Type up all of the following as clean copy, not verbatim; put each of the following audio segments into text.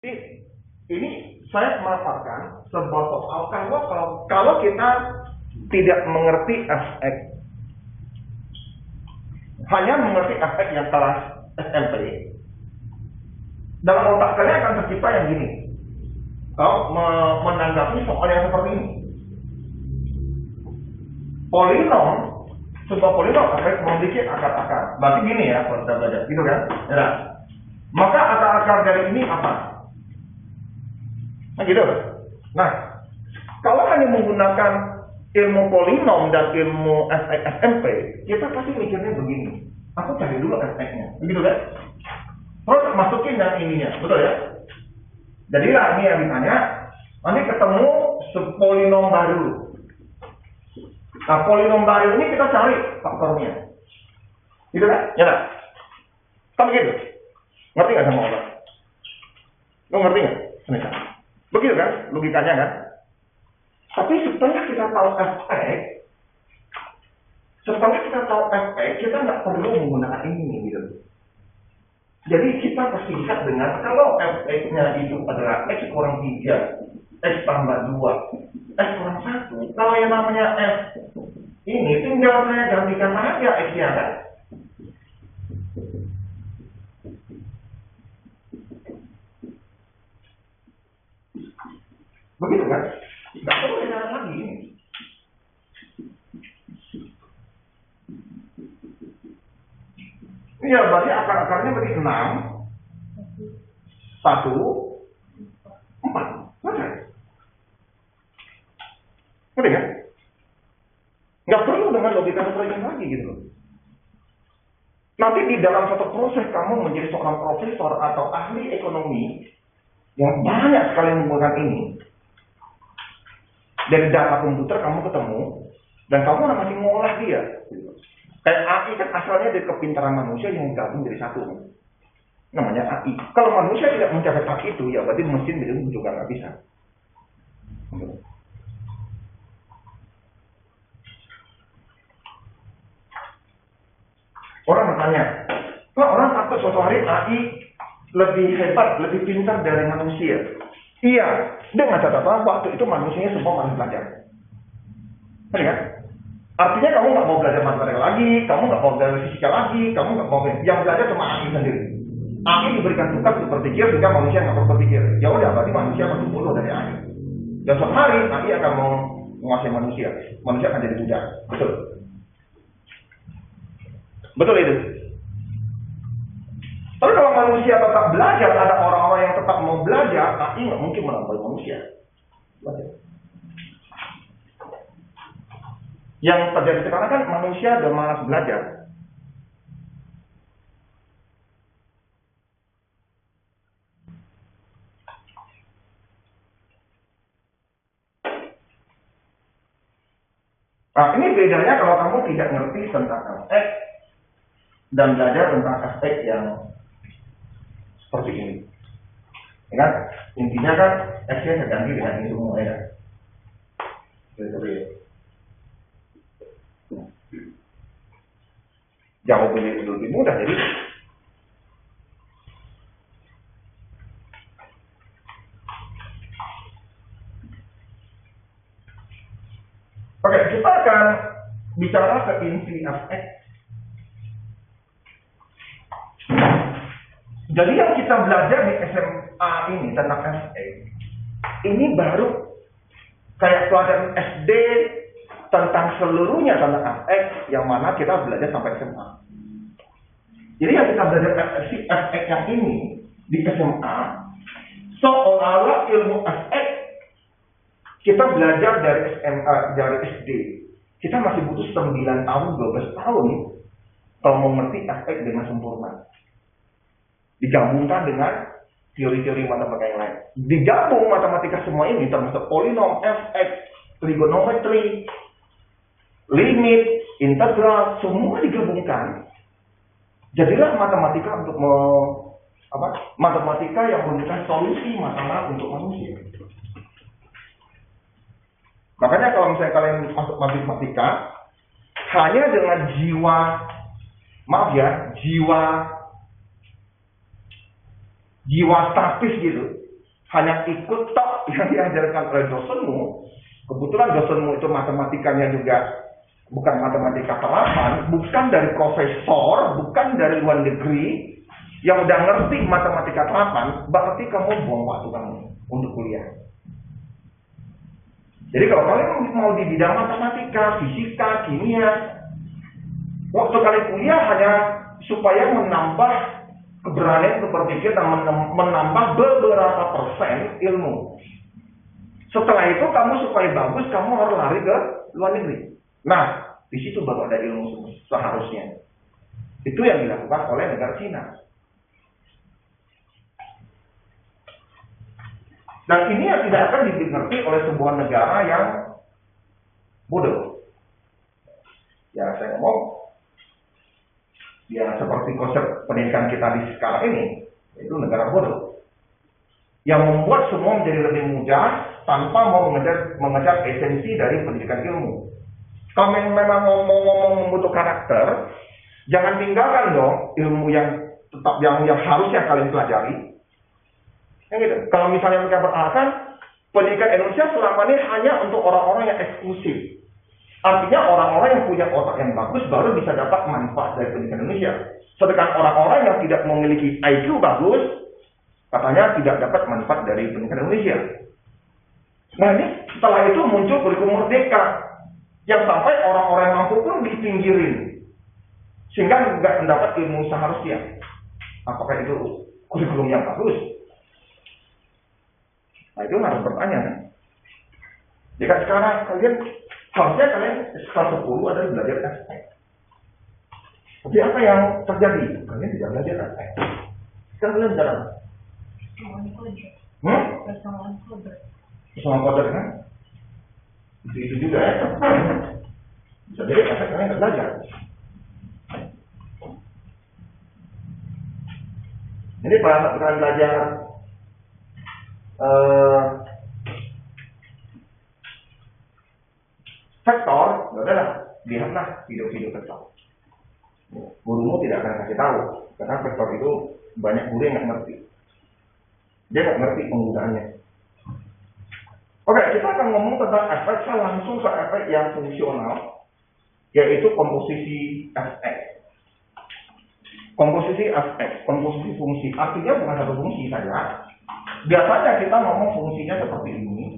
Jadi, ini saya memaparkan sebuah soal kalau kita tidak mengerti aspek, hanya mengerti aspek yang kelas SMP, dalam otak kalian akan tercipta yang gini. Kau menanggapi soal yang seperti ini. Polinom, sebuah polinom akan memiliki akar-akar. Berarti gini ya, kalau kita belajar, gitu kan? Ya. Maka akar-akar dari ini apa? Nah gitu. Nah, kalau hanya menggunakan ilmu polinom dan ilmu SMP, kita pasti mikirnya begini. Aku cari dulu aspeknya, begitu kan? Terus masukin yang ininya, betul ya? Jadilah ini yang ditanya, nanti ketemu polinom baru. Nah, polinom baru ini kita cari faktornya. Gitu kan? Ya kan? Kan begitu? Ngerti nggak sama orang? Lo ngerti nggak? Begitu kan? Logikanya kan? Tapi setelah kita tahu aspek, kita nggak perlu menggunakan ini gitu. Jadi kita pasti bisa dengan kalau aspeknya itu adalah X kurang 3, X tambah 2, X kurang 1. Kalau yang namanya F ini tinggal saya gantikan aja X-nya kan. Begitu kan? Nggak perlu cara lagi ini. Iya, berarti akar-akarnya berarti 6, 1, 4. Selesai. Ngerti kan? Nggak perlu dengan logika seperti ini lagi gitu loh. Nanti di dalam satu proses kamu menjadi seorang profesor atau ahli ekonomi yang banyak sekali menggunakan ini, dari data komputer kamu ketemu dan kamu masih ngolah dia. Kayak AI kan asalnya dari kepintaran manusia yang gabung jadi satu. Namanya AI. Kalau manusia tidak mencapai hak itu, ya berarti mesin itu juga nggak bisa. Orang bertanya, kok orang takut suatu hari AI lebih hebat, lebih pintar dari manusia? Iya, dengan catatan waktu itu manusianya semua masih belajar. Benar kan? Artinya kamu nggak mau belajar matematika lagi, kamu nggak mau belajar fisika lagi, kamu nggak mau yang belajar cuma AI sendiri. AI diberikan tugas untuk berpikir sehingga manusia nggak perlu berpikir. Ya udah, berarti manusia masih bodoh dari AI. Dan suatu hari AI akan menguasai manusia. Manusia akan jadi budak. Betul. Betul itu. Tapi kalau manusia tetap belajar, ada orang-orang yang tetap mau belajar, AI nggak mungkin melampaui manusia. Belajar. Yang terjadi sekarang kan manusia udah malas belajar. Nah, ini bedanya kalau kamu tidak ngerti tentang aspek dan belajar tentang aspek yang seperti ini. Ya kan? Intinya kan X-nya terganti dengan ini semua ya. Gitu. Jauh lebih mudah jadi. Oke, kita akan bicara ke inti aspek. Jadi yang kita belajar di SMA ini tentang aspek, ini baru kayak pelajaran SD tentang seluruhnya tentang aspek yang mana kita belajar sampai SMA. Jadi yang kita belajar aspek yang ini di SMA seolah-olah ilmu aspek kita belajar dari SMA, dari SD. Kita masih butuh 9 tahun, 12 tahun kalau mau ngerti aspek dengan sempurna. Digabungkan dengan teori-teori matematika yang lain. Digabung matematika semua ini termasuk polinom, fx, trigonometri, limit, integral, semua digabungkan. Jadilah matematika untuk matematika yang memberikan solusi masalah untuk manusia. Makanya kalau misalnya kalian masuk matematika, hanya dengan jiwa, jiwa statis gitu, hanya ikut tok yang diajarkan oleh dosenmu, kebetulan dosenmu itu matematikanya juga bukan matematika terapan, bukan dari profesor, bukan dari luar negeri, yang udah ngerti matematika terapan, berarti kamu buang waktu kamu untuk kuliah. Jadi kalau kalian mau di bidang matematika, fisika, kimia, waktu kalian kuliah hanya supaya menambah keberanian berpikir dan menambah beberapa persen ilmu. Setelah itu kamu supaya bagus, kamu harus lari ke luar negeri. Nah, di situ baru ada ilmu seharusnya. Itu yang dilakukan oleh negara Cina. Dan ini yang tidak akan dimengerti oleh sebuah negara yang bodoh. Ya saya ngomong, ya seperti konsep pendidikan kita di sekarang ini, itu negara bodoh. Yang membuat semua menjadi lebih mudah tanpa mau mengejar esensi dari pendidikan ilmu. Kalau memang ngomong membutuh karakter, jangan tinggalkan dong ilmu yang tetap yang harusnya kalian pelajari. Gitu. Kalau misalnya mereka beralasan pendidikan Indonesia selama ini hanya untuk orang-orang yang eksklusif. Artinya orang-orang yang punya otak yang bagus baru bisa dapat manfaat dari pendidikan Indonesia. Sedangkan orang-orang yang tidak memiliki IQ bagus, katanya tidak dapat manfaat dari pendidikan Indonesia. Nah ini setelah itu muncul kurikulum merdeka, yang sampai orang-orang mampu pun dipinggirin. Sehingga nggak mendapat ilmu seharusnya. Apakah itu kurikulum yang bagus? Nah itu harus bertanya. Jika sekarang harusnya kalian kelas 10 adalah belajar aspek. Tapi apa yang terjadi? Kalian tidak belajar aspek. Sekarang kalian belajar apa? Persoalan koder kan? Itu juga ya. Bisa jadi aspek kalian tidak belajar. Jadi pada saat kalian belajar vektor, udahlah, lihatlah video-video vektor. Gurumu tidak akan kasih tahu, karena vektor itu banyak guru yang nggak ngerti. Dia nggak ngerti penggunaannya. Oke, kita akan ngomong tentang efek, saya langsung ke efek yang fungsional, yaitu komposisi efek. Komposisi efek, komposisi fungsi, artinya bukan satu fungsi saja. Biasanya kita ngomong fungsinya seperti ini.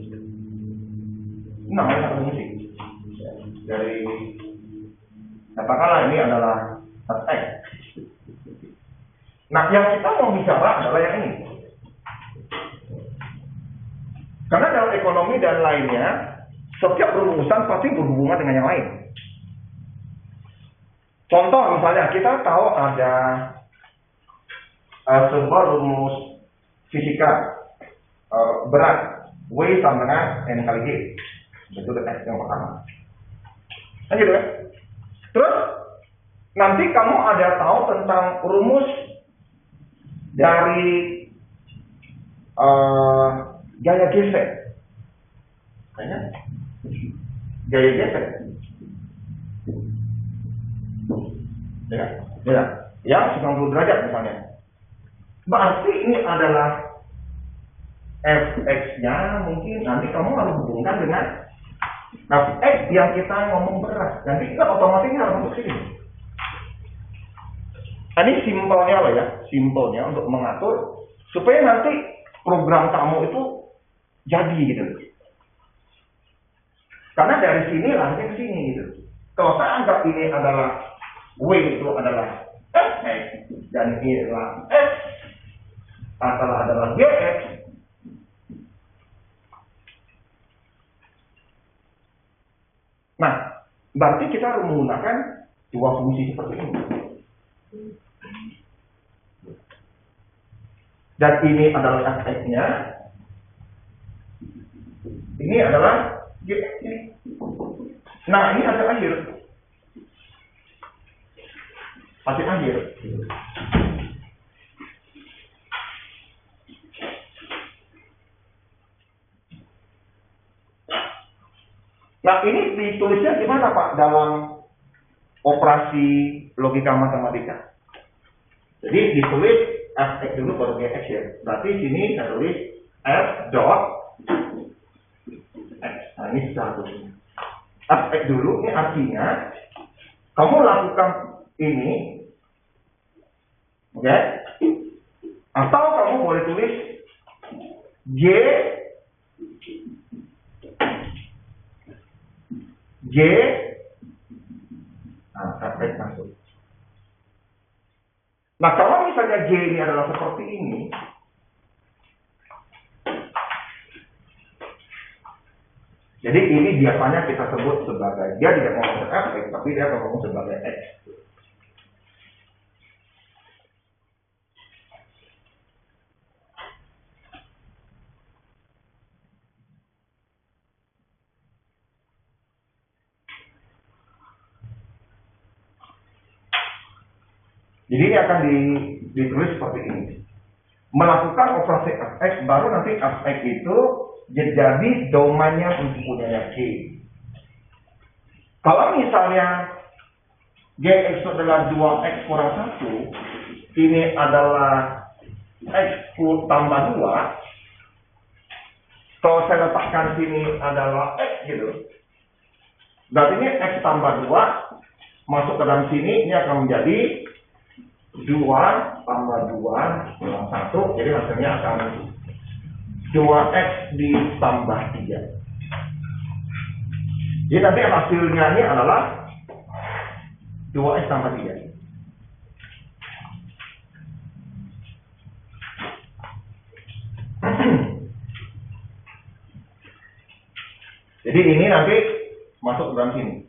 Namanya satu fungsi. Dari katakanlah ini adalah X. Nah, yang kita mau bicara adalah yang ini. Karena dalam ekonomi dan lainnya, setiap rumusan pasti berhubungan dengan yang lain. Contoh misalnya kita tahu ada sebuah rumus fisika berat W sama dengan N kali G. Itu X yang pertama. Kan gitu kan? Terus nanti kamu ada tahu tentang rumus dari gaya gesek. Kayaknya gaya gesek. Ya, 90 derajat misalnya. Berarti ini adalah fx-nya, mungkin nanti kamu harus hubungkan dengan fx yang kita ngomong berat. Nanti kita otomatis harus masuk sini. Ini simpelnya loh ya, simpelnya untuk mengatur supaya nanti program kamu itu jadi gitu. Karena dari sini lahirnya ke sini gitu. Kalau saya anggap ini adalah W itu adalah fx dan ini adalah x adalah gx. Nah, berarti kita harus menggunakan dua fungsi seperti ini. Dan ini adalah fx-nya. Ini adalah gx-nya. Nah, ini ada akhir. Akhir. Nah, ini ditulisnya gimana Pak dalam operasi logika matematika? Jadi ditulis fx dulu baru gx ya. Berarti sini saya tulis F dot X. Nah, ini statusnya. Fx dulu, ini artinya kamu lakukan ini, oke? Atau kamu boleh tulis J Fx masuk. Nah, kalau misalnya J ini adalah seperti ini, jadi ini biasanya kita sebut sebagai, dia tidak ngomong Fx, tapi dia ngomong sebagai X. Jadi ini akan ditulis seperti ini. Melakukan operasi Fx, baru nanti Fx itu jadi domainnya untuk punyanya G. Kalau misalnya Gx itu adalah 2x kurang 1, ini adalah x tambah 2. Kalau saya letakkan sini adalah x gitu, berarti ini x tambah 2 masuk ke dalam sini, ini akan menjadi 2 tambah 2 kurang 1, jadi hasilnya akan 2x ditambah 3. Jadi nanti hasilnya ini adalah 2x tambah 3. Jadi ini nanti masuk ke dalam sini.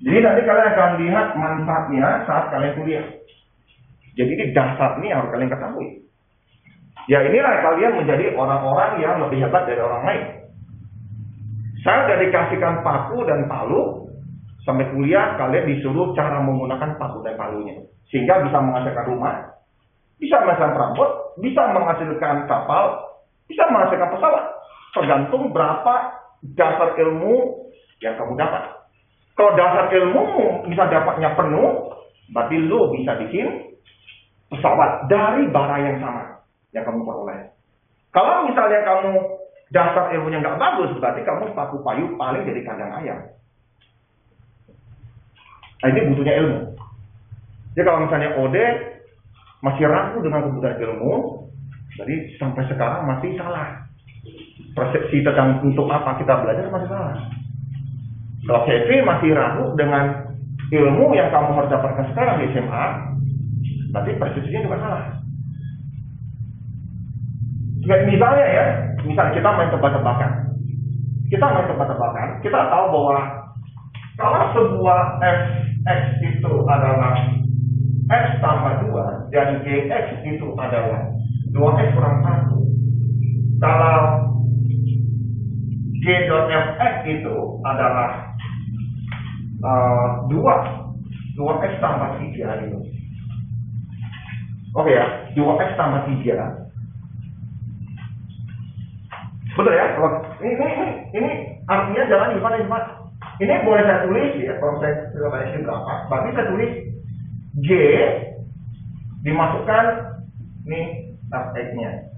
Jadi nanti kalian akan lihat manfaatnya saat kalian kuliah. Jadi ini dasar ini harus kalian ketahui. Ya inilah kalian menjadi orang-orang yang lebih hebat dari orang lain. Saya sudah dikasihkan paku dan palu, sampai kuliah kalian disuruh cara menggunakan paku dan palunya. Sehingga bisa menghasilkan rumah, bisa menghasilkan perabot, bisa menghasilkan kapal, bisa menghasilkan pesawat. Tergantung berapa dasar ilmu yang kamu dapat. Kalau dasar ilmu bisa dapatnya penuh, berarti lu bisa bikin pesawat dari barang yang sama yang kamu peroleh. Kalau misalnya kamu dasar ilmunya nggak bagus, berarti kamu paku payu paling dari kandang ayam. Nah, ini butuhnya ilmu. Jadi kalau misalnya Ode masih ragu dengan kebutuhan ilmu, jadi sampai sekarang masih salah. Persepsi tentang untuk apa kita belajar masih salah. Kalau Kevin masih ragu dengan ilmu yang kamu harus dapatkan sekarang di SMA, berarti persepsinya juga salah. Misalnya ya, misalnya kita main tebak-tebakan. Kita tahu bahwa kalau sebuah fx itu adalah x tambah 2 dan gx itu adalah 2x kurang 1. Kalau g.fx itu adalah 2x tambah 3 gitu. Oke ya, 2x tambah 3. Betul ya? Ini artinya jangan lupa. Ini boleh saya tulis ya, kalau saya sudah banyak berapa. Berarti saya tulis G dimasukkan nih fx-nya.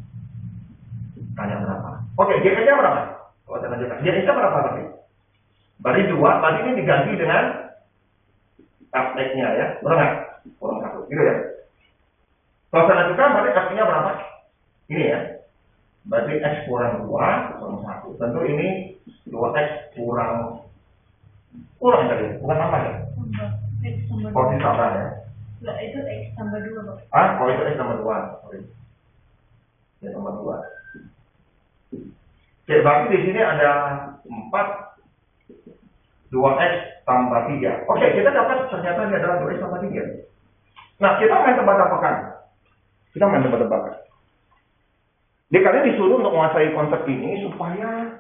Tanya berapa? Oke, G-nya berapa? Kalau saya lanjutkan, G-nya berapa berarti? Berarti 2, berarti ini diganti dengan fx-nya ya. Benar nggak? Kurang 1, gitu ya. Kalau saya lanjutkan, berarti artinya berapa? Ini ya. Berarti x kurang 2 kurang 1. Tentu ini 2x kurang tadi, bukan tambah ya? Oh, ini tambah ya? Enggak, itu x tambah 2, Pak. Oh, itu x tambah 2. Sorry. Ya, tambah 2. Oke, berarti di sini ada 4 2x tambah 3. Oke, kita dapat ternyata ini adalah 2x tambah 3. Nah, kita main tebak-tebakan. Jadi kalian disuruh untuk menguasai konsep ini supaya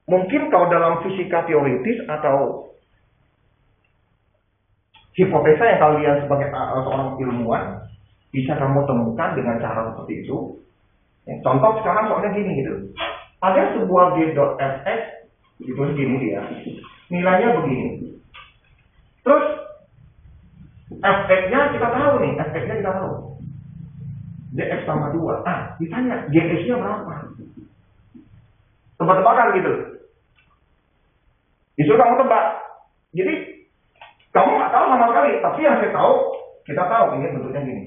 mungkin kalau dalam fisika teoritis atau hipotesa yang kalian sebagai seorang ilmuwan bisa kamu temukan dengan cara seperti itu. Ya, contoh sekarang soalnya gini gitu. Ada sebuah g.fx, itu gini dia. Nilainya begini. Terus fx-nya kita tahu nih, fx-nya kita tahu. Dx tambah 2. Ditanya, gs-nya berapa? Tebak-tebakan gitu. Disuruh kamu tebak. Jadi, kamu nggak tahu sama sekali. Tapi yang saya tahu, kita tahu ini bentuknya gini.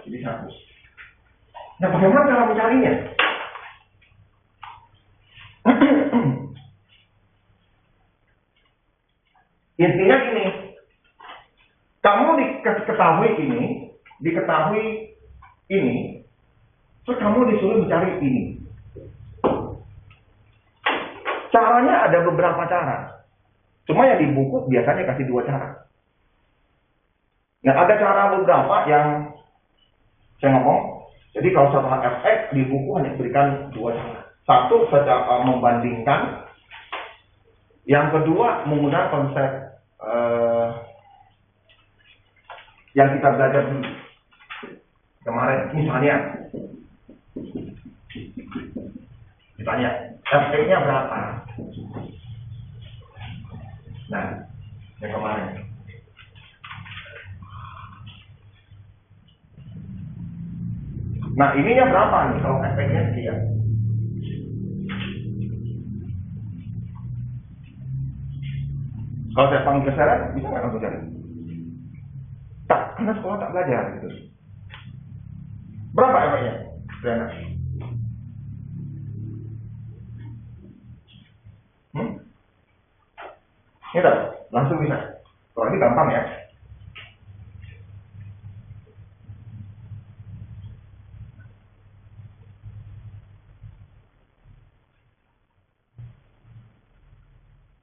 Jadi 100. Nah, bagaimana cara mencarinya? Intinya gini. Kamu diketahui ini, terus kamu disuruh mencari ini. Caranya ada beberapa cara. Cuma yang di buku biasanya kasih 2 cara. Nah, ada cara beberapa yang saya ngomong. Jadi kalau setelah fx di buku hanya berikan 2 cara. Satu, secara membandingkan. Yang kedua, menggunakan konsep yang kita belajar dulu kemarin. Misalnya fx-nya berapa? Nah, yang kemarin. Nah, ininya berapa nih kalau fx-nya sekian? Kalau saya panggil syarat, bisa nggak langsung cari? Tak, karena sekolah tak belajar gitu. Berapa fx-nya? Berapa? Ini tak, langsung bisa. Kalau ini gampang ya.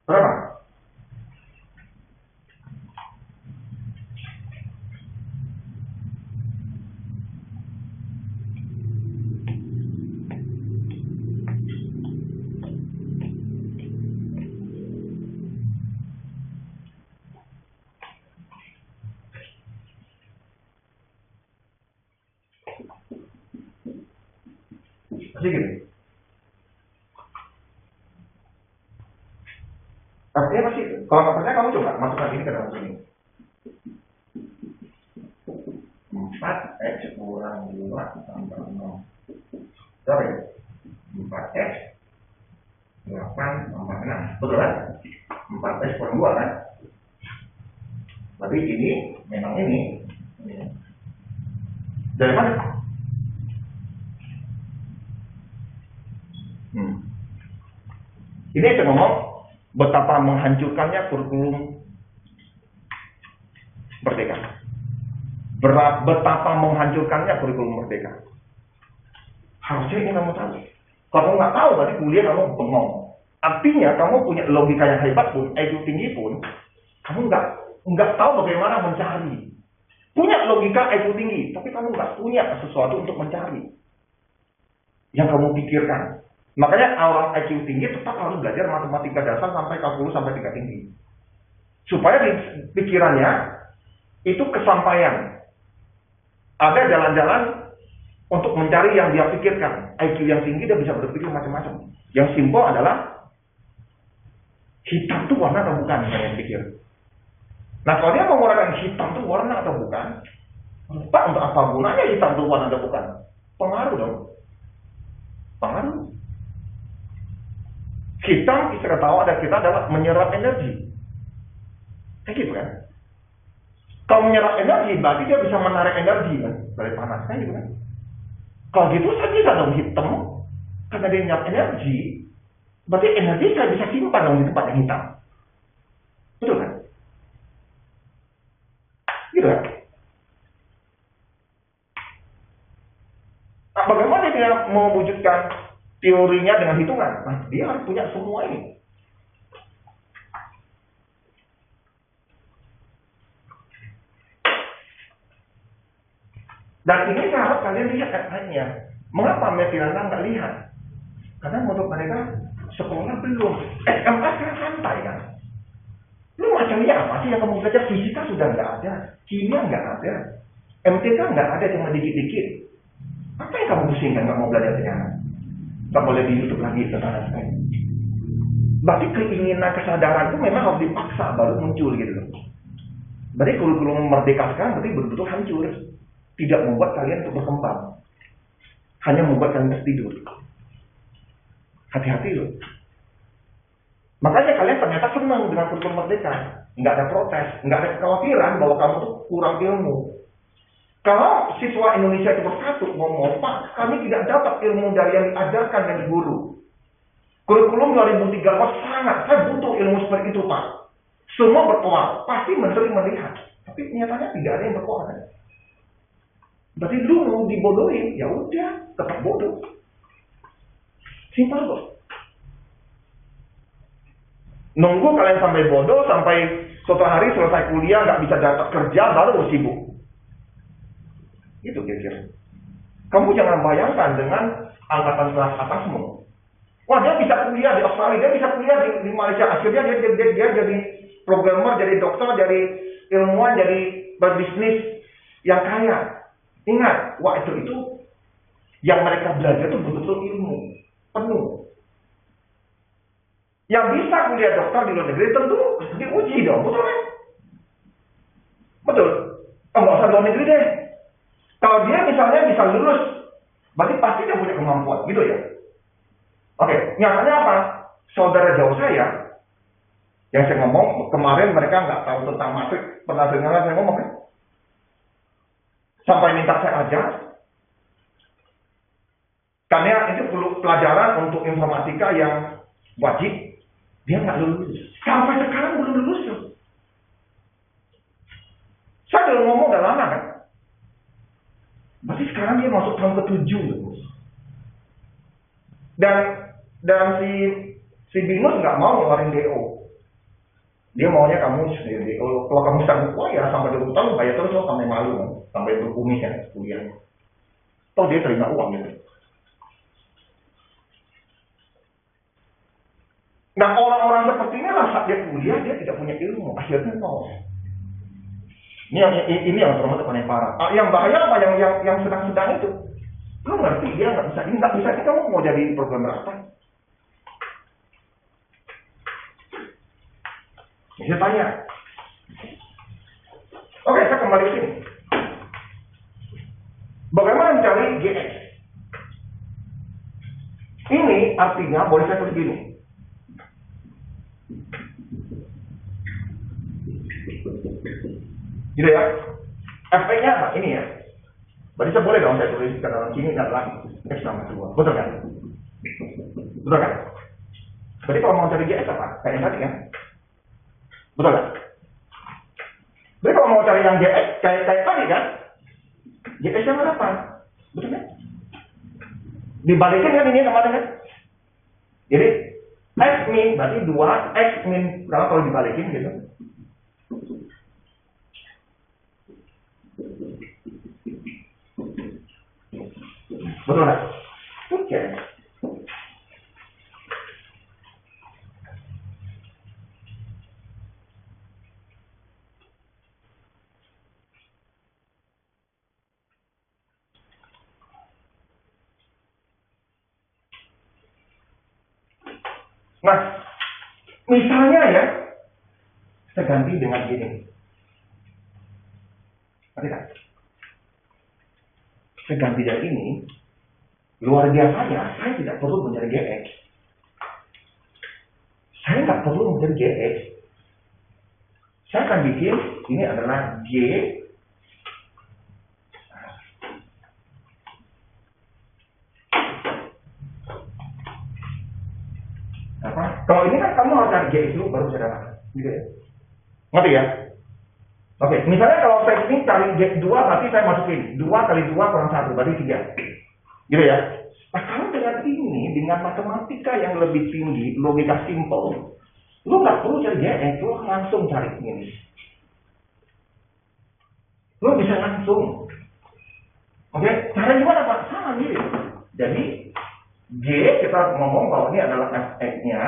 Berapa? Masih gini. Artinya masih, kalau nggak percaya kamu coba masukkan ini ke dalam sini. 4x kurang 2 tambah 0. Berapa ya? 4x 8 tambah 6. Betul kan? 4x kurang 2 kan? Berarti ini, memang ini. Dari mana? Ini saya ngomong betapa menghancurkannya kurikulum Merdeka. Betapa menghancurkannya kurikulum Merdeka. Harusnya ini kamu tahu. Kalau nggak tahu, berarti kuliah kamu bengong. Artinya kamu punya logika yang hebat pun, IQ tinggi pun, kamu nggak tahu bagaimana mencari. Punya logika IQ tinggi, tapi kamu nggak punya sesuatu untuk mencari yang kamu pikirkan. Makanya orang IQ tinggi tetap harus belajar matematika dasar sampai kalkulus sampai tingkat tinggi. Supaya di pikirannya itu kesampaian. Ada jalan-jalan untuk mencari yang dia pikirkan. IQ yang tinggi dia bisa berpikir macam-macam. Yang simpel adalah hitam itu warna atau bukan yang pikir. Nah, kalau dia menggunakan hitam itu warna atau bukan, Pak, untuk apa gunanya hitam itu warna atau bukan? Pengaruh dong. Pengaruh. Hitam kita tahu ada kita adalah menyerap energi. Kayak gitu kan? Kalau menyerap energi, berarti dia bisa menarik energi kan dari panasnya gitu kan? Kalau gitu saya bisa dong hitam, karena dia menyerap energi, berarti energi saya bisa simpan dong di tempat yang hitam. Betul kan? Gitu kan? Nah, bagaimana dia mewujudkan teorinya dengan hitungan? Nah, dia harus punya semua ini. Dan ini saya harap kalian lihat efeknya. Mengapa Metilana nggak lihat? Karena menurut mereka sekolah belum. SMA kan santai kan. Lu macamnya apa sih yang kamu belajar? Fisika sudah nggak ada, kimia nggak ada, MTK nggak ada, cuma dikit-dikit. Apa yang kamu pusingkan? Nggak mau belajar ternyata? Nggak boleh di YouTube lagi tentang aspek. Berarti keinginan kesadaran itu memang harus dipaksa baru muncul gitu loh. Berarti kurikulum merdeka sekarang berarti betul-betul hancur. Tidak membuat kalian untuk berkembang. Hanya membuat kalian tertidur. Hati-hati loh. Makanya kalian ternyata senang dengan kurikulum merdeka. Nggak ada protes, nggak ada kekhawatiran bahwa kamu tuh kurang ilmu. Kalau siswa Indonesia itu bersatu ngomong, Pak, kami tidak dapat ilmu dari yang diajarkan dari guru. Kurikulum 2013 sangat, saya butuh ilmu seperti itu, Pak. Semua berkuat, pasti menteri melihat. Tapi nyatanya tidak ada yang berkuat. Berarti dulu dibodohin, ya udah, tetap bodoh. Simpel kok. Nunggu kalian sampai bodoh, sampai suatu hari selesai kuliah, nggak bisa dapat kerja, baru sibuk. Itu kira-kira. Kamu jangan bayangkan dengan angkatan kelas atasmu. Wah, dia bisa kuliah di Australia, dia bisa kuliah di Malaysia. Akhirnya dia jadi programmer, jadi dokter, jadi ilmuwan, jadi berbisnis yang kaya. Ingat, wah itu yang mereka belajar itu betul-betul ilmu penuh. Yang bisa kuliah dokter di luar negeri tentu diuji dong, betul kan? Betul. Nggak usah luar negeri deh. Kalau dia misalnya bisa lulus, berarti pasti dia punya kemampuan, gitu ya. Oke, nyatanya apa? Saudara jauh saya, yang saya ngomong, kemarin mereka nggak tahu tentang matrik, pernah dengar saya ngomong kan? Sampai minta saya ajar. Karena itu perlu pelajaran untuk informatika yang wajib, dia nggak lulus. Sampai sekarang belum lulus loh. Saya udah ngomong udah lama kan? Berarti sekarang dia masuk tahun ke-7. Dan si Binus nggak mau ngeluarin DO. Dia maunya kamu DO. Kalau kamu sanggup, wah ya sampai 20 tahun bayar terus loh, sampai malu, sampai berkumis ya kuliah. Toh dia terima uang gitu. Nah orang-orang seperti ini lah saat dia kuliah dia tidak punya ilmu, akhirnya nol. Ini yang termasuk paling parah. Yang bahaya apa? Yang sedang-sedang itu. Lu ngerti dia nggak bisa ini, nggak bisa ini, kamu mau jadi programmer apa? Saya tanya. Oke, saya kembali ke sini. Bagaimana mencari GX? Ini artinya boleh saya tulis gini. Gitu ya. Efeknya apa? Ini ya. Berarti saya boleh dong saya tulis ke dalam sini adalah X tambah 2. Betul kan? Betul kan? Berarti kalau mau cari GX apa? Kayak yang tadi kan? Betul kan? Berarti kalau mau cari yang GX kayak tadi kan? GX yang berapa? Betul kan? Dibalikin kan ini kemarin kan? Jadi X min berarti 2 X min berapa kalau dibalikin gitu? Betul kan? Oke. Nah, misalnya ya, kita ganti dengan gini. Ngerti kan? Saya ganti dari ini. Luar biasanya, saya tidak perlu mencari GX. Saya nggak perlu mencari GX. Saya akan bikin, ini adalah G. Apa? Kalau ini kan kamu harus cari GX dulu, baru bisa dapat. Gitu ya? Ngerti ya? Oke, misalnya kalau saya ini cari GX 2, berarti saya masukin 2 kali 2 kurang 1, berarti 3. Gitu ya. Nah kalau dengan ini, dengan matematika yang lebih tinggi, logika simpel, lu nggak perlu cari GX, lu langsung cari ini. Lu bisa langsung. Oke, cara gimana Pak? Sama mirip. Jadi G kita ngomong bahwa ini adalah Fx-nya,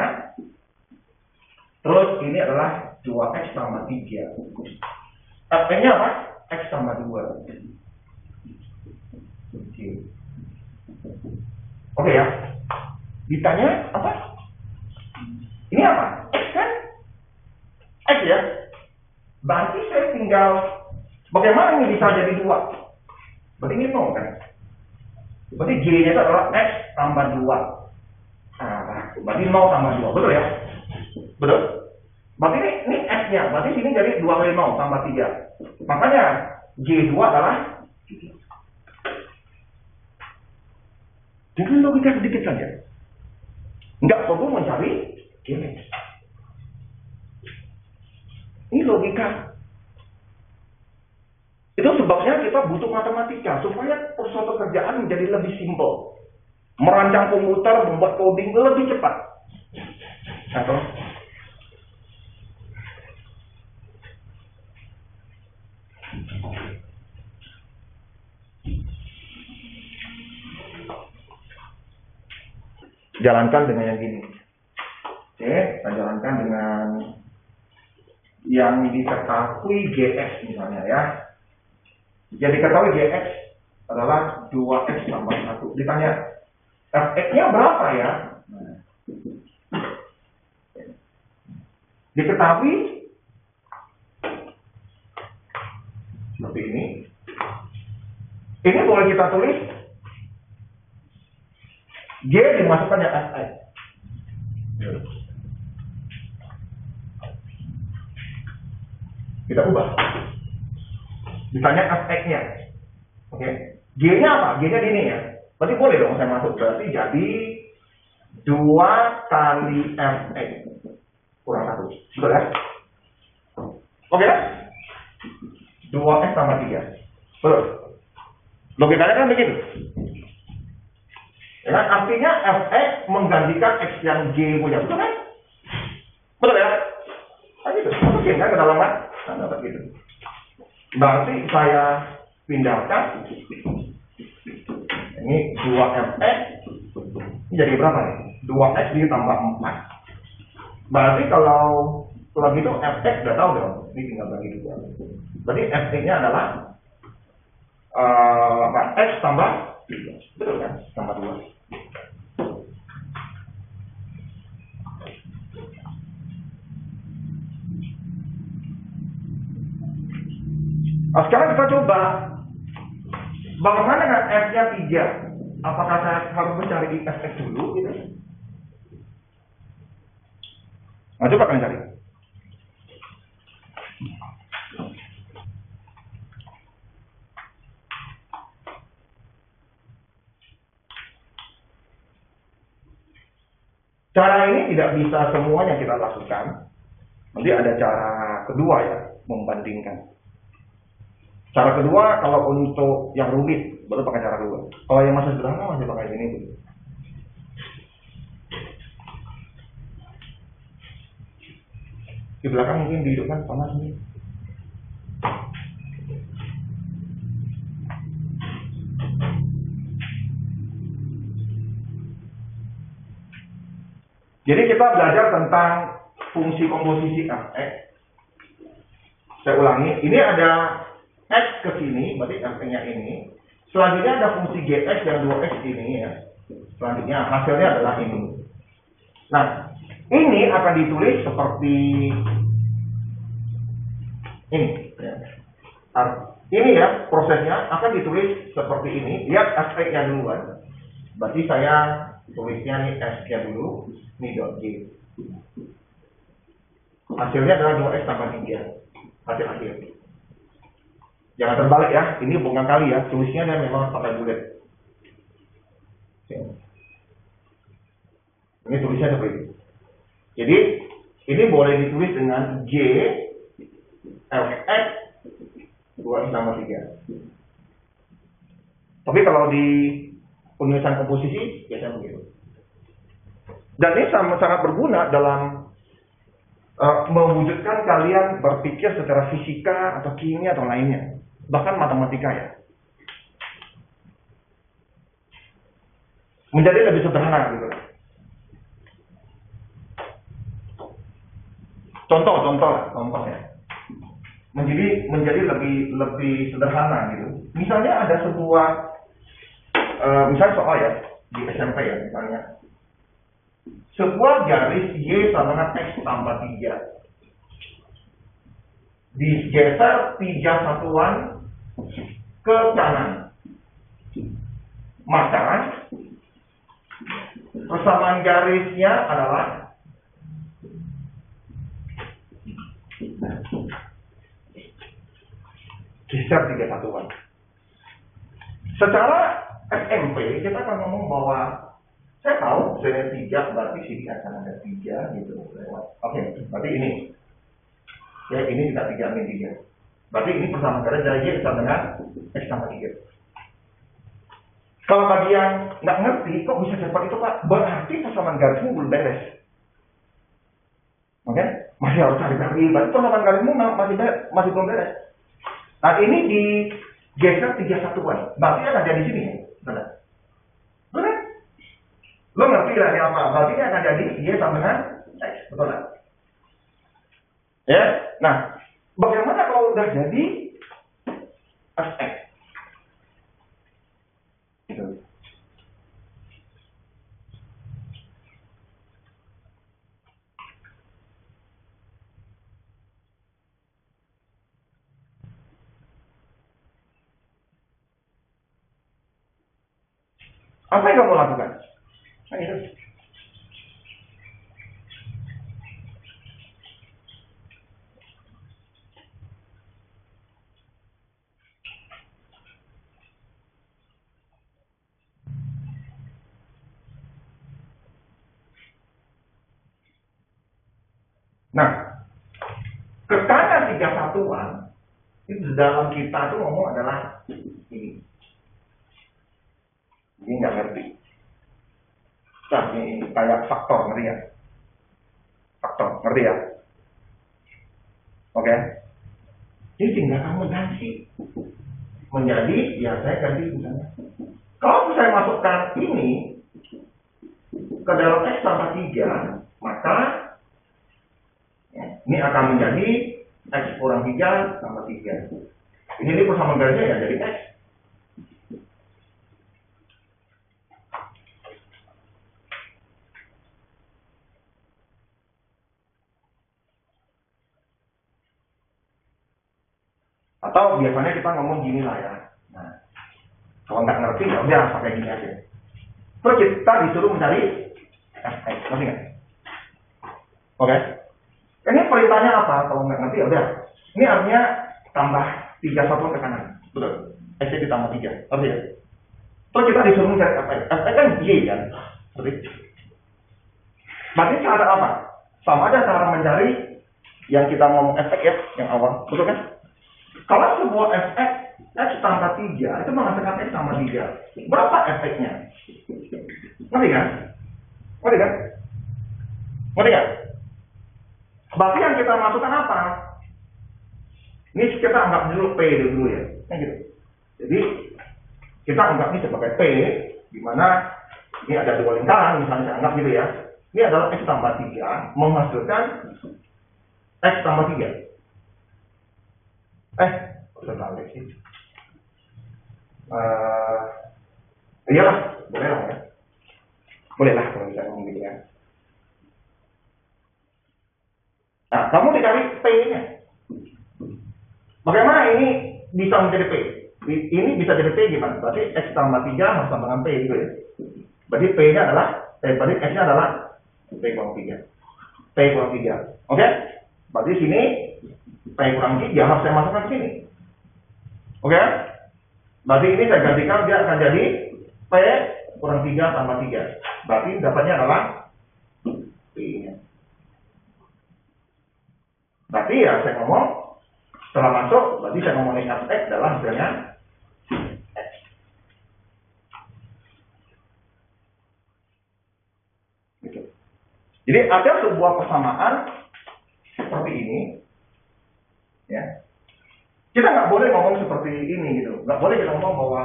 terus ini adalah 2x tambah 3. Fx-nya apa? X tambah 2. Oke. Oke ya. Ditanya apa? Ini apa? X kan? X ya. Berarti saya tinggal bagaimana ini bisa jadi 2? Berarti ini 0 kan? Berarti J-nya itu adalah X tambah 2. Nah, berarti 0 tambah 2. Betul ya? Betul? Berarti ini X-nya. Berarti sini jadi 2 kali 0 tambah 3. Makanya J2 adalah 3. Dengan logika sedikit saja. Nggak perlu mencari gimmick. Ini logika. Itu sebabnya kita butuh matematika supaya suatu kerjaan menjadi lebih simpel. Merancang komputer, membuat coding lebih cepat. Atau jalankan dengan yang gini. Oke, kita jalankan dengan yang diketahui GX misalnya ya. Jadi diketahui GX adalah 2X tambah 1. Ditanya, Fx-nya berapa ya? Diketahui seperti ini. Ini boleh kita tulis G dimasukkan ya Fx. Kita ubah. Ditanya Fx-nya. Oke. G-nya apa? G-nya di ini ya. Berarti boleh dong saya masuk. Berarti jadi 2 kali Fx kurang 1. Betul ya? Oke ya? 2x tambah 3. Betul. Logikanya kan begitu. Ya, artinya Fx menggantikan X yang G punya. Betul kan? Betul ya? Nah gitu. Masukin kan ke dalam kan? Nah, dapat gitu. Berarti saya pindahkan. Ini 2Fx. Ini jadi berapa nih? 2x ditambah 4. Berarti kalau gitu Fx udah tahu dong. Ini tinggal bagi 2. Berarti Fx-nya adalah X tambah 3. Betul kan? Tambah 2. Nah, sekarang kita coba bagaimana dengan F-nya 3? Apakah saya harus mencari di Fx dulu gitu? Nah, coba kalian cari. Cara ini tidak bisa semuanya kita lakukan. Nanti ada cara kedua ya, membandingkan. Cara kedua, kalau untuk yang rumit, baru pakai cara kedua. Kalau yang masih sederhana, masih pakai ini dulu. Di belakang mungkin dihidupkan panas nih. Jadi kita belajar tentang fungsi komposisi Fx. Saya ulangi, ini ada X ke sini, berarti F-nya ini. Selanjutnya ada fungsi Gx yang 2X ini ya. Selanjutnya hasilnya adalah ini. Nah, ini akan ditulis seperti ini. Ya. Ini ya, prosesnya akan ditulis seperti ini. Lihat Fx-nya duluan. Berarti saya tulisnya nih F-nya dulu. Ini dot G. Hasilnya adalah 2X tambah 3. Hasil. Jangan terbalik ya, ini bukan kali ya, tulisnya memang pakai bulat. Ini tulisnya seperti ini. Jadi, ini boleh ditulis dengan J Fx 2X tambah 3. Tapi kalau di penulisan komposisi, biasanya begitu. Dan ini sangat berguna dalam mewujudkan kalian berpikir secara fisika atau kimia atau lainnya. Bahkan matematika ya. Menjadi lebih sederhana gitu. Contoh ya. Menjadi lebih sederhana gitu. Misalnya ada sebuah misalnya soal ya, di SMP ya misalnya. Sebuah garis Y sama dengan X tambah 3. Digeser 3 satuan ke kanan. Maka persamaan garisnya adalah geser 3 satuan. Secara SMP kita akan ngomong bahwa saya tahu sini 3 berarti sini akan ada 3 gitu lewat. Oke, berarti ini. Ya, ini tidak 3 min 3. Berarti ini persamaan garis dari Y sama dengan X tambah 3. Kalau kalian nggak ngerti, kok bisa cepat itu Pak? Berarti persamaan garismu belum beres. Oke? Masih harus cari-cari. Berarti persamaan garismu masih belum beres. Nah, ini digeser 3 satuan. Berarti akan jadi sini ya? Benar? Benar? Lo ngerti lah ini apa? Berarti ini akan jadi Y sama dengan X. Betul nggak? Ya? Nah, bagaimana kalau udah jadi Fx? Gitu. Apa yang kamu lakukan? Nah, itu. Nah, ke kanan 3 satuan itu dalam kita tuh ngomong adalah ini. Ini nggak ngerti. Nah, ini kayak faktor, ngerti ya? Faktor, ngerti ya? Oke? Jadi tinggal kamu ganti menjadi, ya saya ganti misalnya. Kalau saya masukkan ini ke dalam X tambah 3, maka ya, ini akan menjadi X kurang 3 tambah 3. Ini persamaan garisnya ya jadi X. Atau biasanya kita ngomong gini lah ya. Nah, kalau nggak ngerti ya udah pakai gini aja. Terus kita disuruh mencari Fx, ngerti nggak? Oke. Ini perintahnya apa? Kalau nggak ngerti ya udah. Ini artinya tambah 3 satuan ke kanan. Betul. X ditambah 3. Ngerti ya? Terus kita disuruh mencari Fx. Fx kan Y kan? Berarti. Berarti cara apa? Sama aja cara mencari yang kita ngomong Fx ya, yang awal. Betul kan? Kalau sebuah Fx, X tambah 3, itu menghasilkan X tambah 3. Berapa efeknya? Ngerti kan? Ngerti kan? Ngerti kan? Berarti yang kita masukkan apa? Ini kita anggap dulu P dulu ya. Kan gitu. Jadi, kita anggap ini sebagai P, di mana ini ada 2 lingkaran, misalnya saya anggap gitu ya. Ini adalah X tambah 3, menghasilkan X tambah 3. Sudah balik sih. Iyalah, boleh lah ya. Boleh lah kalau bisa ngomong gitu ya. Nah, kamu dicari P-nya. Bagaimana ini bisa menjadi P? Ini bisa jadi P gimana? Berarti X tambah 3 harus sama dengan P gitu ya. Berarti P-nya adalah, berarti X-nya adalah P kurang 3. P kurang 3. Oke? Berarti sini P kurang 3 harus saya masukkan ke sini. Oke? Berarti ini saya gantikan, dia akan jadi P kurang 3 tambah 3. Berarti dapatnya adalah P-nya. Berarti ya saya ngomong, setelah masuk, berarti saya ngomongin Fx adalah hasilnya X. Gitu. Jadi ada sebuah persamaan seperti ini. Ya. Kita nggak boleh ngomong seperti ini gitu. Nggak boleh kita ngomong bahwa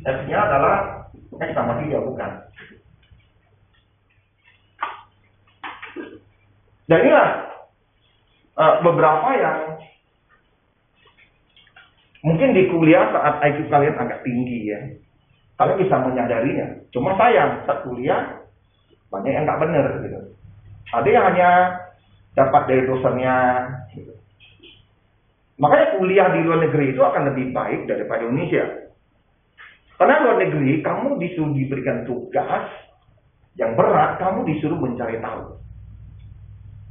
F-nya adalah X tambah 3, bukan. Dan inilah beberapa yang mungkin di kuliah saat IQ kalian agak tinggi ya. Kalian bisa menyadarinya. Cuma sayang, saat kuliah banyak yang nggak bener gitu. Ada yang hanya dapat dari dosennya. Gitu. Makanya kuliah di luar negeri itu akan lebih baik daripada Indonesia. Karena luar negeri kamu disuruh diberikan tugas yang berat, kamu disuruh mencari tahu.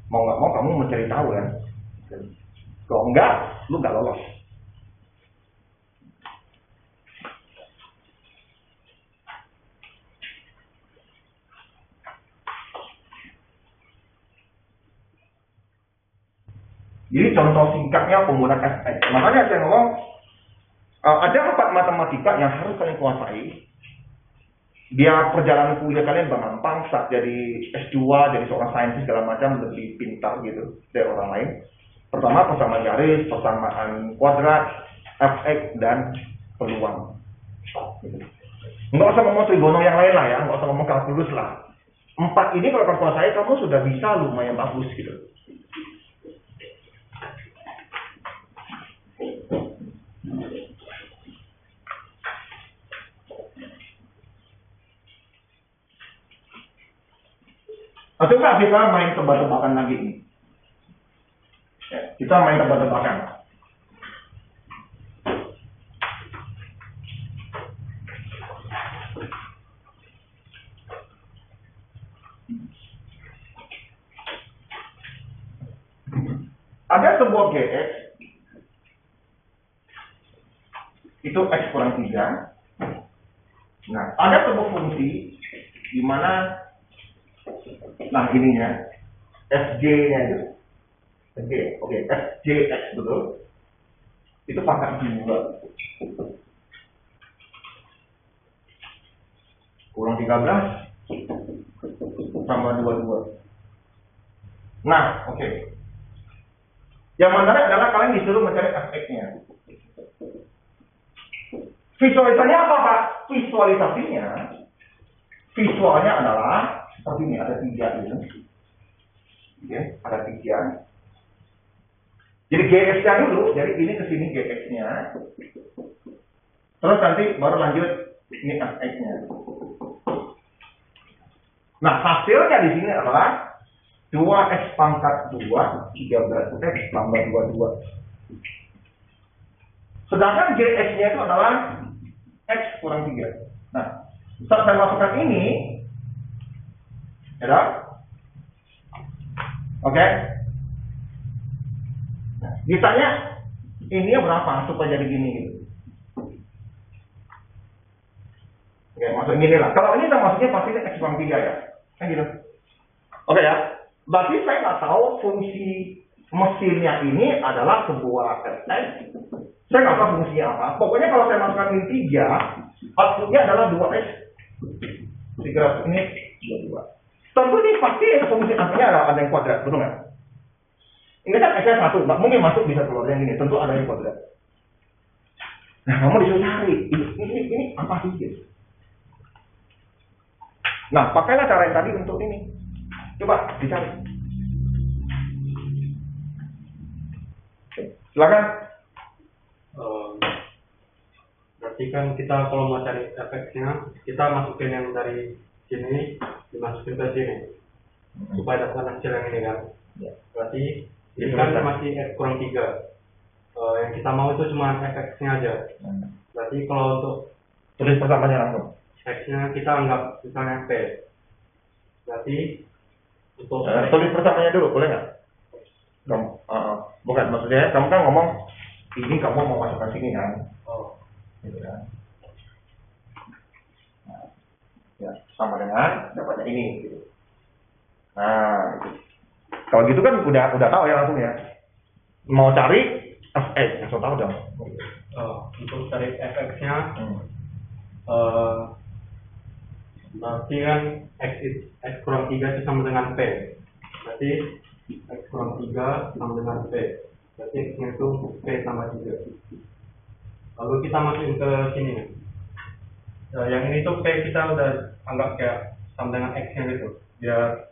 Mau nggak mau kamu mencari tahu kan. Kalau enggak, lu nggak lolos. Jadi contoh singkatnya penggunaan FX. Makanya saya ngomong, ada 4 matematika yang harus kalian kuasai. Biar perjalanan kuliah kalian gampang saat jadi S2, jadi seorang saintis segala macam lebih pintar gitu dari orang lain. Pertama, persamaan garis, persamaan kuadrat, FX, dan peluang. Gitu. Nggak usah ngomong trigono yang lain lah ya, nggak usah ngomong kalkulus lah. 4 ini kalau kalian kuasai, kamu sudah bisa lumayan bagus gitu. Atau enggak kita main tebak-tebakan lagi nih. Ya, kita main tebak-tebakan. Ada sebuah GX, itu X kurang 3. Nah, ada sebuah fungsi di mana, nah ininya, Fj-nya itu, Fj, oke, Fjx betul, itu pangkat 2. Kurang 13, tambah 22. Nah, oke. Yang menarik adalah kalian disuruh mencari fx-nya. Visualisasinya apa, Pak? Visualnya adalah seperti ini, ada 3 ini. Oke, ada 3. Jadi GX-nya dulu, jadi ini ke sini GX-nya. Terus nanti baru lanjut ini fx-nya. Nah, hasilnya di sini adalah 2x pangkat 2, 13x tambah 22. Sedangkan GX-nya itu adalah X kurang 3. Nah, saat saya masukkan ini, ya, oke. Nah, ditanya, ini berapa supaya jadi gini gitu. Oke, masuk gini lah. Kalau ini maksudnya pasti X kurang 3 ya. Kan gitu. Oke ya. Berarti saya nggak tahu fungsi mesinnya ini adalah sebuah FX. Saya nggak tahu fungsinya apa. Pokoknya kalau saya masukkan ini 3, outputnya adalah 2x. 300 ini 22. Tentu ini pasti fungsi artinya ada yang kuadrat, betul nggak? Ini kan x-nya 1, nggak mungkin masuk bisa keluar yang ini. Tentu ada yang kuadrat. Nah, kamu disuruh cari. Ini apa sih? Gitu. Nah, pakailah cara yang tadi untuk ini. Coba dicari. Silakan. Berarti kan kita kalau mau cari efeknya, kita masukin yang dari sini, dimasukin ke sini, supaya dapat hasil yang ini kan. Berarti ini kan masih X kurang 3. Yang kita mau itu cuma efeknya aja. Berarti kalau untuk tulis pertamanya langsung. X-nya kita anggap misalnya P. Berarti untuk tulis pertamanya dulu, boleh nggak? Kamu, bukan maksudnya kamu kan ngomong ini kamu mau masukkan sini kan? Oh, gitu kan? Nah, ya sama dengan dapatnya ini. Gitu. Nah, gitu. Kalau gitu kan udah tahu ya langsung ya. Mau cari fx, langsung tahu dong. untuk cari fx-nya, berarti kan X kurang 3 itu sama dengan P. Berarti X kurang 3 sama dengan P. Berarti X-nya itu P tambah 3. Lalu kita masukin ke sini. Yang ini tuh P kita udah anggap kayak sama dengan X-nya gitu. Biar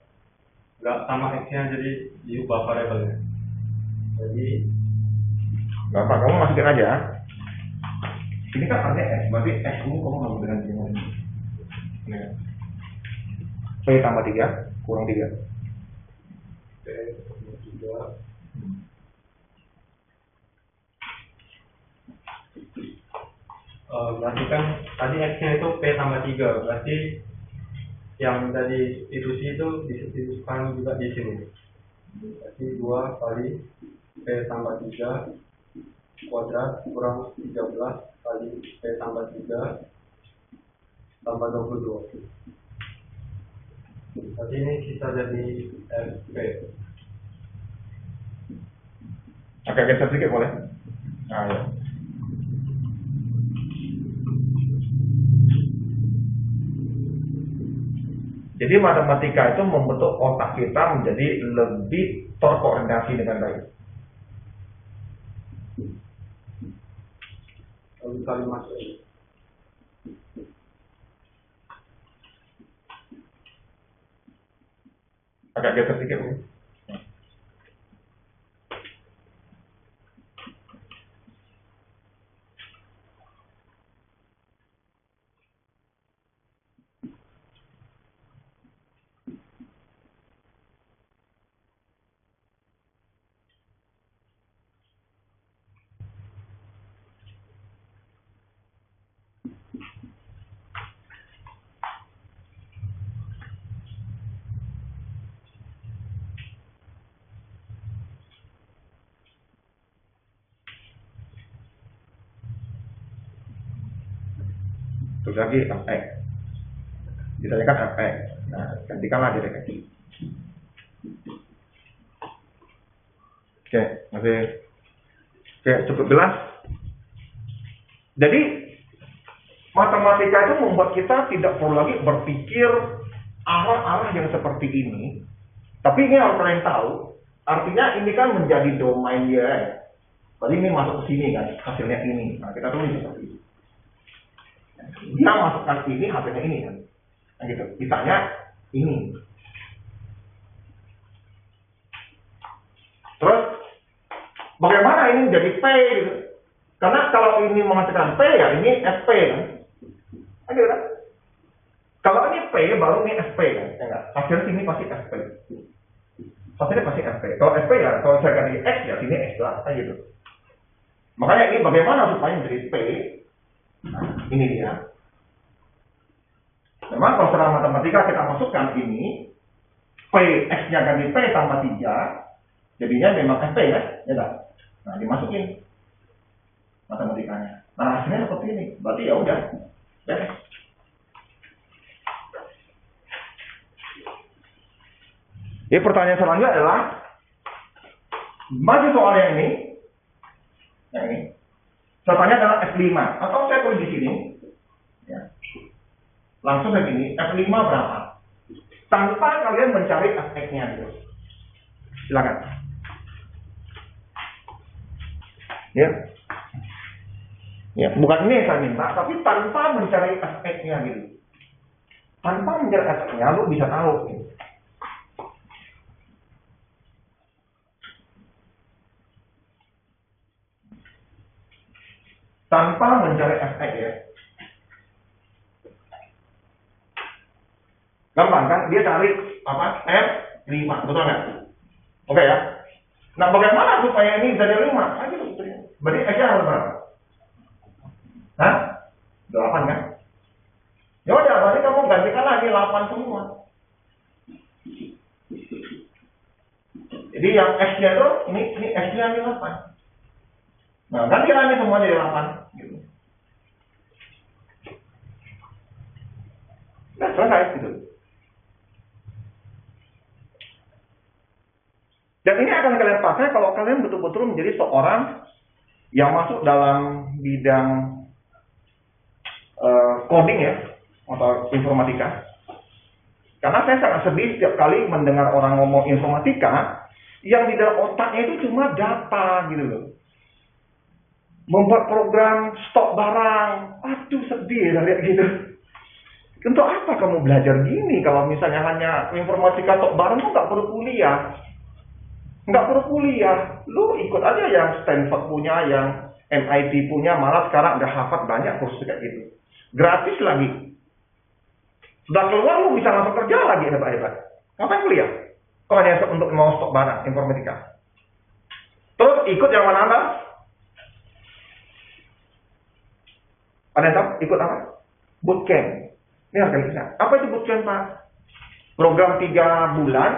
nggak sama X-nya jadi diubah variabelnya. Jadi Bapak, kamu masukin aja. Ini kan artinya X, berarti X ini kamu harus dengan ini. Ini kan. P tambah 3, kurang 3. P tambah 3. Berarti kan tadi X-nya itu P tambah 3, berarti yang tadi institusi itu disebutkan juga di sini. Berarti 2 kali P tambah 3 kuadrat kurang 13 kali P tambah 3 tambah 22. Berarti ini sisa jadi SP. Oke, geser sedikit boleh? Nah, ya. Jadi matematika itu membentuk otak kita menjadi lebih terkoordinasi dengan baik. Lalu kali masuk. Agak geser sedikit boleh? Terus lagi fx. Ditanyakan fx. Nah, gantikanlah direksi. Oke, masih. Oke, cukup jelas. Jadi matematika itu membuat kita tidak perlu lagi berpikir arah-arah yang seperti ini. Tapi ini harus kalian tahu, artinya ini kan menjadi domain dia. Berarti ini masuk ke sini kan, hasilnya ini. Nah, kita tulis seperti itu. Dia masukkan ini, hasilnya ini kan. Nah, gitu. Ditanya ini. Terus bagaimana ini jadi P gitu? Karena kalau ini menghasilkan P ya ini SP kan. Nah, gitu kan? Kalau ini P baru ini SP kan. Ya enggak? Hasil sini pasti SP. Hasilnya pasti SP. Kalau SP ya kalau saya ganti X ya sini X lah. Nah, gitu. Makanya ini bagaimana supaya menjadi P? Nah, ini dia. Memang kalau secara matematika kita masukkan ini, P, X-nya ganti P tambah 3, jadinya memang SP ya? Ya enggak? Nah, dimasukin matematikanya. Nah, hasilnya seperti ini. Berarti ya udah. Beres. Jadi pertanyaan selanjutnya adalah, masih soal yang ini. Yang ini. Contohnya adalah F5. Atau saya tulis di sini. Ya. Langsung kayak gini. F5 berapa? Tanpa kalian mencari Fx-nya gitu. Silakan. Ya. Ya, bukan ini yang saya minta, tapi tanpa mencari Fx-nya gitu. Tanpa mencari Fx-nya, lu bisa tahu gitu. Tanpa mencari Fx ya. Gampang kan? Dia cari apa? F5, betul nggak? Oke ya. Nah, bagaimana supaya ini jadi 5? Nah, gitu. Berarti X-nya harus berapa? Hah? 8 kan? Ya udah, berarti kamu gantikan lagi 8 semua. Jadi yang X-nya itu, ini X-nya ini 8. Nah, gantikan ini semua jadi 8. Gitu. Nah, selesai gitu. Dan ini akan kalian pakai kalau kalian betul-betul menjadi seorang yang masuk dalam bidang coding ya, atau informatika. Karena saya sangat sedih setiap kali mendengar orang ngomong informatika, yang di dalam otaknya itu cuma data gitu loh. Membuat program stok barang, aduh sedih lihat gitu. Untuk apa kamu belajar gini kalau misalnya hanya informatika stok barang tuh nggak perlu kuliah. Nggak perlu kuliah, lu ikut aja yang Stanford punya, yang MIT punya, malah sekarang udah Harvard banyak kursus kayak gitu. Gratis lagi. Sudah keluar lu bisa langsung kerja lagi hebat-hebat. Ngapain kuliah? Kok hanya untuk mau stok barang informatika? Terus ikut yang mana Anda? Ada yang tahu? Ikut apa? Bootcamp. Ini harganya. Apa itu bootcamp, Pak? Program 3 bulan,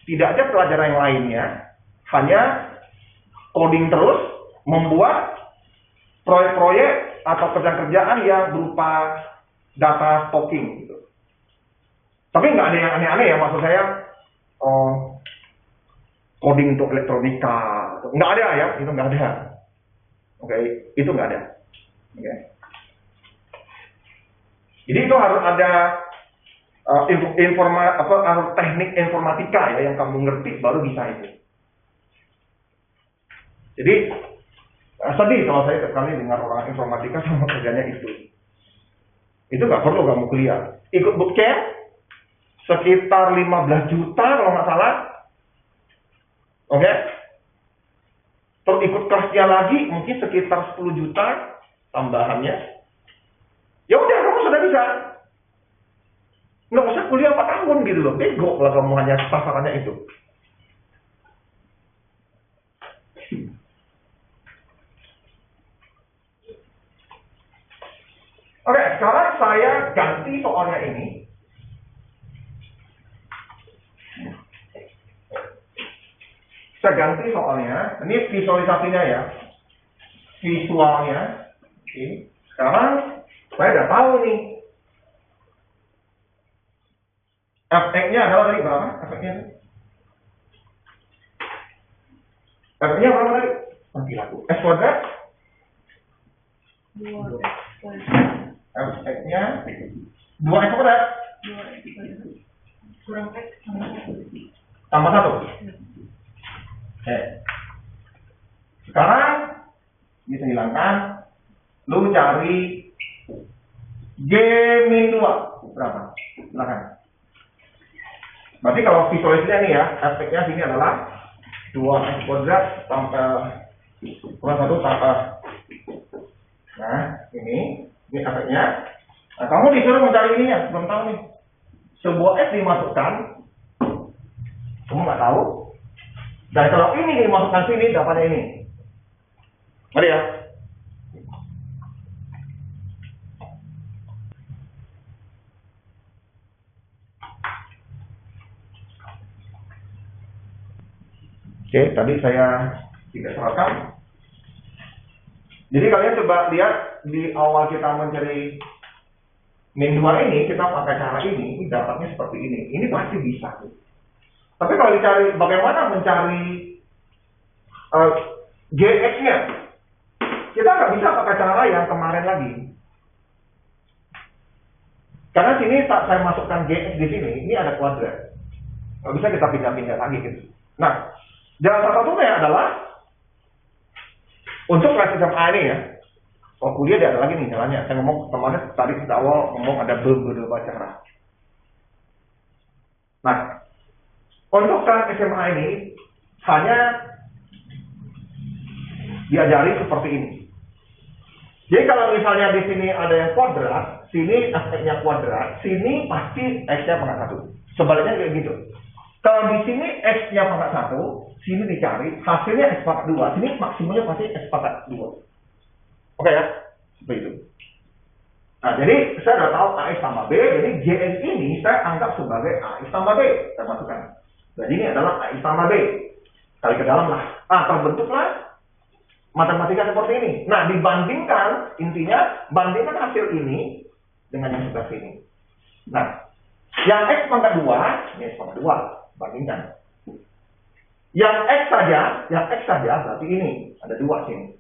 tidak ada pelajaran yang lainnya, hanya coding terus, membuat proyek-proyek atau kerjaan-kerjaan yang berupa data stocking gitu. Tapi nggak ada yang aneh-aneh ya, maksud saya coding untuk elektronika, nggak ada ya, itu nggak ada. Oke, itu nggak ada. Oke. Jadi itu harus ada harus teknik informatika ya yang kamu ngerti baru bisa itu. Jadi sedih kalau saya sekali dengar orang informatika sama kerjanya itu. Itu nggak perlu kamu kuliah. Ikut bootcamp sekitar 15 juta kalau nggak salah. Oke. Terus ikut kelasnya lagi mungkin sekitar 10 juta tambahannya. Ya udah kamu sudah bisa. Nggak usah kuliah 4 tahun gitu loh. Bego kalau kamu hanya sasarannya itu. Oke, sekarang saya ganti soalnya ini. Saya ganti soalnya. Ini visualisasinya ya. Visualnya. Oke. Sekarang saya udah tahu nih. Fx-nya adalah tadi berapa? Fx-nya? Fx-nya berapa tadi? Nanti laku. S kuadrat? 2 Fx-nya 2x kuadrat? 2 kurang X Tambah 1? Oke. Sekarang bisa hilangkan. Lu cari G-2 berapa? Silakan. Berarti kalau visualisasinya nih ya, Fx-nya sini adalah 2x kuadrat tambah kurang 1 tambah. Nah, ini Fx-nya. Nah, kamu disuruh mencari ini ya, belum tahu nih. Sebuah X dimasukkan, kamu nggak tahu. Dan kalau ini dimasukkan sini, dapatnya ini. Mari ya. Oke, tadi saya tidak serahkan. Jadi kalian coba lihat di awal kita mencari min 2 ini, kita pakai cara ini dapatnya seperti ini. Ini pasti bisa. Tapi kalau dicari bagaimana mencari GX-nya, kita nggak bisa pakai cara yang kemarin lagi. Karena sini saat saya masukkan GX di sini, ini ada kuadrat. Nggak bisa kita pindah-pindah lagi gitu. Nah, jalan salah satunya adalah untuk kelas SMA ini ya. Kalau kuliah dia ada lagi nih jalannya. Saya ngomong kemarin tadi di awal ngomong ada beberapa cara. Nah, untuk kelas SMA ini hanya diajari seperti ini. Jadi kalau misalnya di sini ada yang kuadrat, sini aspeknya kuadrat, sini pasti x-nya pangkat 1. Sebaliknya kayak gitu. Kalau di sini x-nya pangkat 1, sini dicari, hasilnya x pangkat 2, sini maksimumnya pasti x pangkat 2. Oke ya? Seperti itu. Nah, jadi saya sudah tahu AX tambah B, jadi GX ini saya anggap sebagai AX tambah B. Saya masukkan. Jadi ini adalah AX tambah B. Kali ke dalam lah. Terbentuklah matematika seperti ini. Nah, dibandingkan, intinya, bandingkan hasil ini dengan yang sebelah sini. Nah, yang X pangkat 2, ini X pangkat 2, bandingkan. Yang X saja berarti ini, ada 2 sini.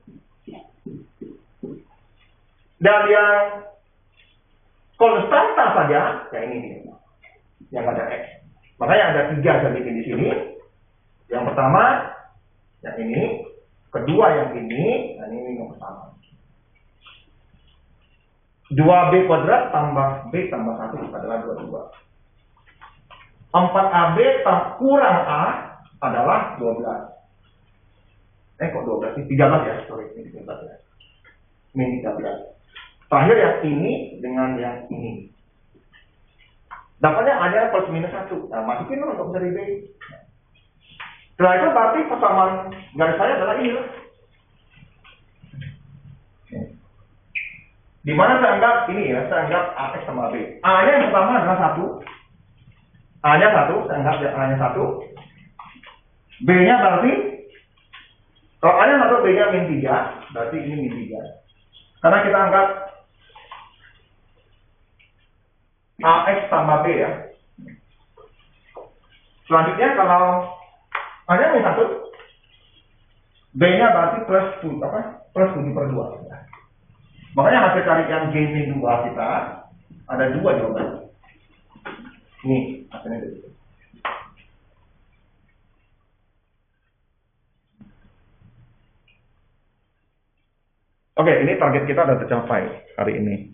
Dan yang konstanta saja, ya ini dia, yang ada X. Makanya ada 3 saya bikin di sini. Yang pertama, yang ini. Kedua yang ini, dan ini yang pertama. 2B kuadrat tambah B tambah 1 adalah 22. 4AB kurang A adalah 12. Kok 12? Ini 13 ya, sorry, ini 13 ya. min 13. Terakhir yang ini dengan yang ini. Dapatnya A-nya plus minus 1. Nah, masukin untuk dari B. Setelah itu berarti persamaan garis saya adalah ini lah. Di mana saya anggap ini ya, saya anggap AX sama B. A-nya yang pertama adalah 1. A-nya 1, saya anggap A-nya 1. B-nya berarti, kalau A-nya 1, B-nya min 3, berarti ini min 3. Karena kita anggap AX tambah B ya. Selanjutnya kalau A-nya min 1, B-nya berarti plus 7/2. Makanya hasil cari yang J min 2 kita ada 2 jawaban. Ini hasilnya itu. Oke, ini target kita sudah tercapai hari ini.